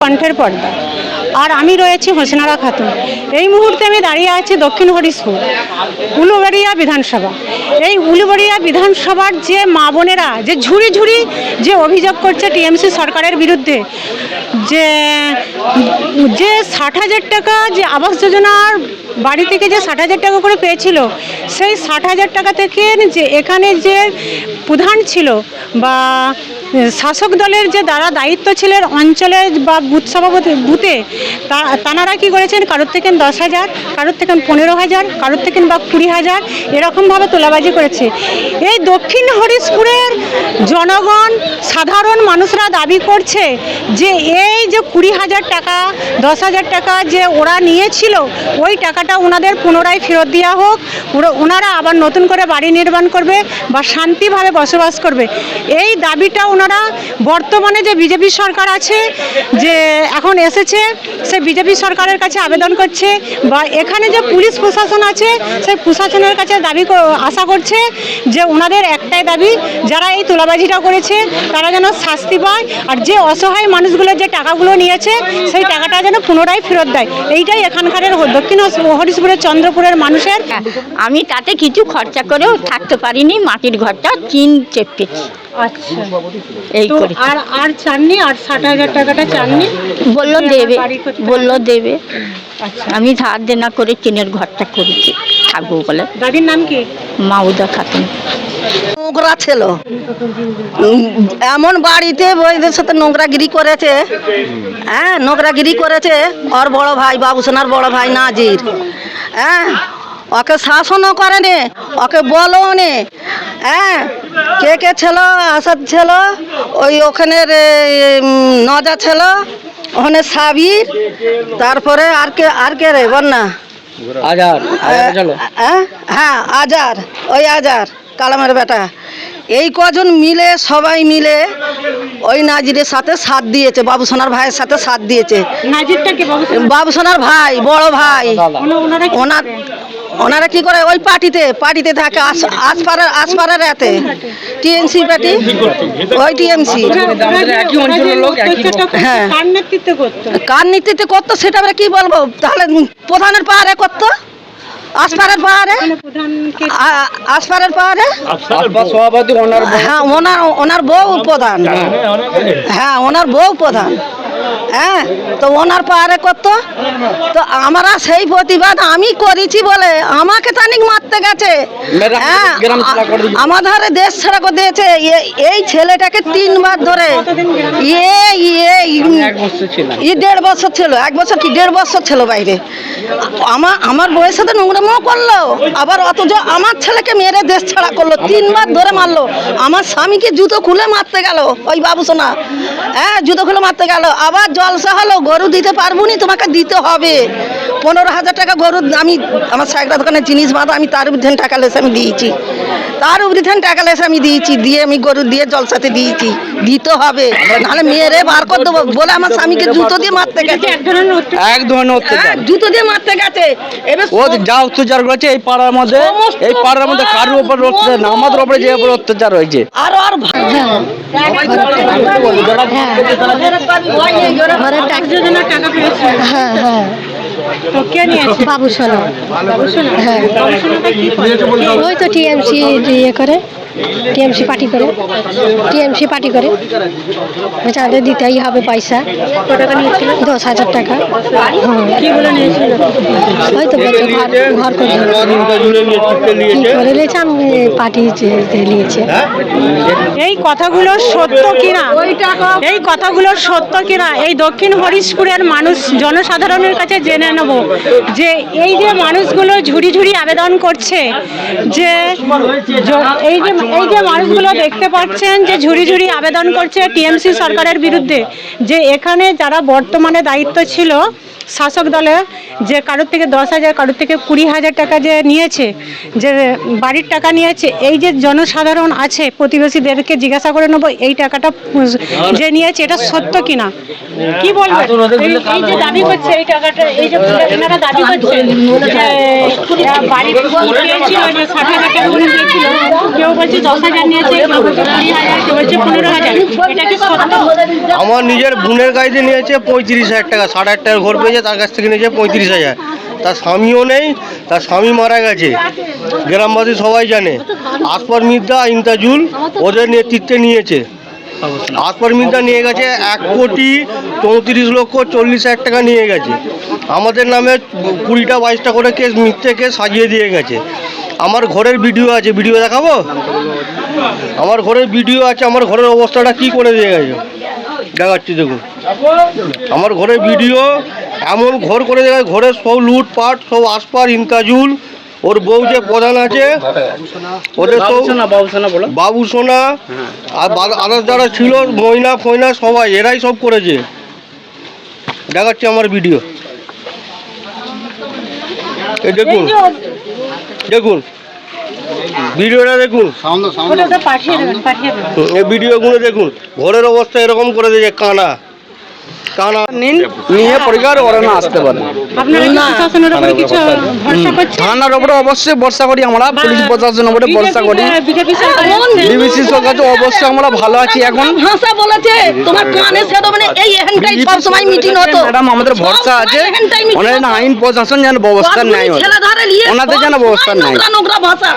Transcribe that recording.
কণ্ঠের পর্দা। আর আমি রয়েছি হোসনারা খাতুন। এই মুহূর্তে আমি দাঁড়িয়ে আছি দক্ষিণ হরিশপুর উলুবেড়িয়া বিধানসভা। এই উলুবেড়িয়া বিধানসভার যে মা বোনেরা যে ঝুড়ি ঝুড়ি যে অভিযোগ করছে টিএমসি সরকারের বিরুদ্ধে, যে 60,000 টাকা যে আবাস যোজনার বাড়ি থেকে যে 60,000 টাকা করে পেয়েছিল, সেই 60,000 টাকা থেকে যে এখানে যে প্রধান ছিল বা শাসক দলের যে দ্বারা দায়িত্ব ছিলেন অঞ্চলের বা বুথ সভাপতি বুথে, তাঁরা কী করেছেন, কারোর থেকে 10,000, কারোর থেকে 15,000, কারোর থেকে বা 20,000 এরকমভাবে তোলাবাজি করেছে। এই দক্ষিণ হরিশপুরের জনগণ সাধারণ মানুষরা দাবি করছে যে এই যে 20,000 টাকা 10,000 টাকা যে ওরা নিয়েছিল, ওই টাকাটা ওনাদের পুনরায় ফেরত দেওয়া হোক, ওনারা আবার নতুন করে বাড়ি নির্মাণ করবে বা শান্তিভাবে বসবাস করবে। এই দাবিটা ওনারা বর্তমানে যে বিজেপি সরকার আছে, যে এখন এসেছে, সে বিজেপি সরকারের কাছে আবেদন করছে বা এখানে যে পুলিশ প্রশাসন আছে সেই প্রশাসনের কাছে আশা করছে যে ওনাদের একটাই দাবি, যারা এই তোলাবাজিটা করেছে তারা যেন শাস্তি পায়, আর যে অসহায় মানুষগুলো যে টাকাগুলো নিয়েছে সেই টাকাটা যেন পুনরায় ফেরত দেয়। এইটাই এখানকার দক্ষিণ হরিশপুরের চন্দ্রপুরের মানুষের। আমি তাতে কিছু খরচা করেও থাকতে পারিনি, মাটির ঘরটা টিন চেপেছি। আচ্ছা, এই করে আর চাননি, আর 60,000 টাকাটা চাননি? বললো দেবে। আচ্ছা, আমি ধার দেনা করে টিনের ঘরটা করেছি থাকবো বলে। দাদির নাম কি? মাউদা খাতুন। নোংরা ছিল, এমন বাড়িতে বইদের সাথে নোংরাগিরি করেছে, হ্যাঁ নোংরাগিরি করেছে। ওর বড় ভাই বাবুসোনার বড় ভাই নাজির, হ্যাঁ ওকে শাসনও করে নে, ওকে বলো নে, হ্যাঁ কে কে ছিল, আসাদ ছিল, ওই ওখানের নজা ছিল, ওখানে সাবির, তারপরে আর কে রে বল না, হ্যাঁ আজার, ওই আজার কালামের বেটা। এই কজন মিলে সবাই মিলে ওই নাজিরের সাথে সাথ দিয়েছে, বাবুসোনার ভাইয়ের সাথে সাথ দিয়েছে। বাবুসোনার ভাই, বড় ভাই, ওনারা কি করে ওই পার্টিতে থাকে, আসপাড়ার এতে টিএমসি পার্টি, ওই টিএমসি। হ্যাঁ, কার নেতৃত্বে করতো সেটা আমরা কি বলবো, তাহলে প্রধানের পাহাড়ে করতো, আসপাড়ার পাহাড়ে, হ্যাঁ ওনার বউ প্রধান, হ্যাঁ ওনার বউ প্রধান, হ্যাঁ তো ওনার পাহাড়ে করতো। তো আমরা সেই প্রতিবাদ আমি করেছি বলে আমাকে তানিক মারতে গেছে, হ্যাঁ আমাদের দেশ ছাড়া করে দিয়েছে। এই ছেলেটাকে 3 বার ধরে, 1.5 বছর ছিল, 1 বছর কি 1.5 বছর ছিল বাইরে। আমার বউয়ের সাথে নোংরামো করলো, আবার অথচ আমার ছেলেকে মেরে দেশ ছাড়া করলো, 3 বার ধরে মারলো। আমার স্বামীকে জুতো খুলে মারতে গেল ওই বাবুসোনা, হ্যাঁ জুতো খুলে মারতে গেল। আবার জলসা হলো, গরু দিতে পারবো নি, তোমাকে দিতে হবে 15,000 টাকা গরু। আমি আমার সাইকেল দোকানের জিনিস বাঁধা, আমি তার ঊর্ধ্বে টাকা লেসে আমি দিয়েছি, তার ঊর্ধ্বে টাকা লেসে আমি দিয়েছি, দিয়ে আমি গরু দিয়ে জলসাতে দিয়েছি, দিতে হবে, নাহলে মেরে বার করে দেবো বলে আমার স্বামীকে জুতো দিয়ে মারতে গেছে, এক ধরনের অত্যাচার, জুতো দিয়ে মারতে গেছে। এবার ও যা অত্যাচার করেছে এই পাড়ার মধ্যে, কারোর উপর অত্যাচার না, আমাদের উপরে যে অত্যাচার হয়েছে। আর বাবুসোনা, হ্যাঁ ওই তো টিএমসি ইয়ে করে, টিএমসি পার্টি করে, তাদের দিতেই হবে পয়সা। 10,000 টাকা। ওই তো ঘর করে নিয়েছে, আমি পার্টি নিয়েছে। এই কথাগুলো সত্য কিনা এই দক্ষিণ হরিশপুরের মানুষ জনসাধারণের কাছে জেনে নেব, যে এই যে মানুষগুলো ঝুড়ি ঝুড়ি আবেদন করছে, যে এই যে মানুষগুলো দেখতে পাচ্ছেন যে ঝুড়ি ঝুড়ি আবেদন করছে টিএমসি সরকারের বিরুদ্ধে, যে এখানে যারা বর্তমানে দায়িত্ব ছিল শাসক দলে, যে কারোর থেকে 10,000 কারোর থেকে 20,000 টাকা যে নিয়েছে, যে বাড়ির টাকা নিয়েছে, এই যে জনসাধারণ আছে প্রতিবেশীদেরকে জিজ্ঞাসা করে নেবো এই টাকাটা যে নিয়েছে এটা সত্য কিনা, কি বলবেন? এই যে দাবি করছে এই টাকাটা, এই যে এনারা দাবি করছেন যে বাড়ির 60,000 টাকা দিয়েছিল, কেউ বলছে বলছে 10,000 নিয়েছে, কেউ বলছে 20,000, কেউ বলছে 15,000। এটা কি সত্য? আমার নিজের বোনের কাছে নিয়েছে 35,000 টাকা, 60,000 টাকার ঘর পেয়েছে, তার কাছ থেকে নিয়েছে 35,000। তার স্বামীও নেই, তার স্বামী মারা গেছে, গ্রামবাসী সবাই জানে। আসফর মির্জা, ইন্তাজুল ওদের নেতৃত্বে নিয়েছে। আসফর মির্জা নিয়ে গেছে 1,34,40,00,000 টাকা নিয়ে গেছে। আমাদের নামে 20টা 22টা করে কেস, মিথ্যে কেস সাজিয়ে দিয়ে গেছে। আমার ঘরের ভিডিও আছে, ভিডিও দেখাবো? আমার ঘরের ভিডিও আছে, আমার ঘরের অবস্থাটা কি করে দিয়ে গেছে দেখাচ্ছি, দেখুন। আমার ঘরের ভিডিও এমন ঘর করে দেয়, ঘরের সব লুটপাট, সব আসফর, ইন্তাজুল, ওর বউ যে প্রধান আছে, ওদের সব বাবু সোনা আর আদার যারা ছিল, ময়না ফয়না সবাই, এরাই সব করেছে। দেখাচ্ছি আমার ভিডিও, এই দেখুন, দেখুন ভিডিওটা দেখুন, ওটা পাঠিয়ে দেবেন, পাঠিয়ে দেবেন। এই ভিডিওগুলো দেখুন। ঘরের অবস্থা এরকম করে দিয়েছে, কানা কানা নিন, নিয়ে পরিষ্কার ওরা না আসতে পারে। আপনারা কি প্রশাসনের উপরে কিছু ভরসা করছেন? থানার উপরে অবশ্যই ভরসা করি আমরা, পুলিশ প্রশাসনের উপরে ভরসা করি। বিজেপি সরকার ডিবিসি সরকার তো অবশ্যই আমরা ভালো আছি এখন। ভাষা বলেছে তোমার কানে সেটা মানে এই এখানটাই সব সময় মিটিং হতো। ম্যাডাম আমাদের ভরসা আছে, ওনাদের আইন প্রশাসন যেন ব্যবস্থা নেয়, ওনাদের যেন ব্যবস্থা নেয়। নোংরা ভাষা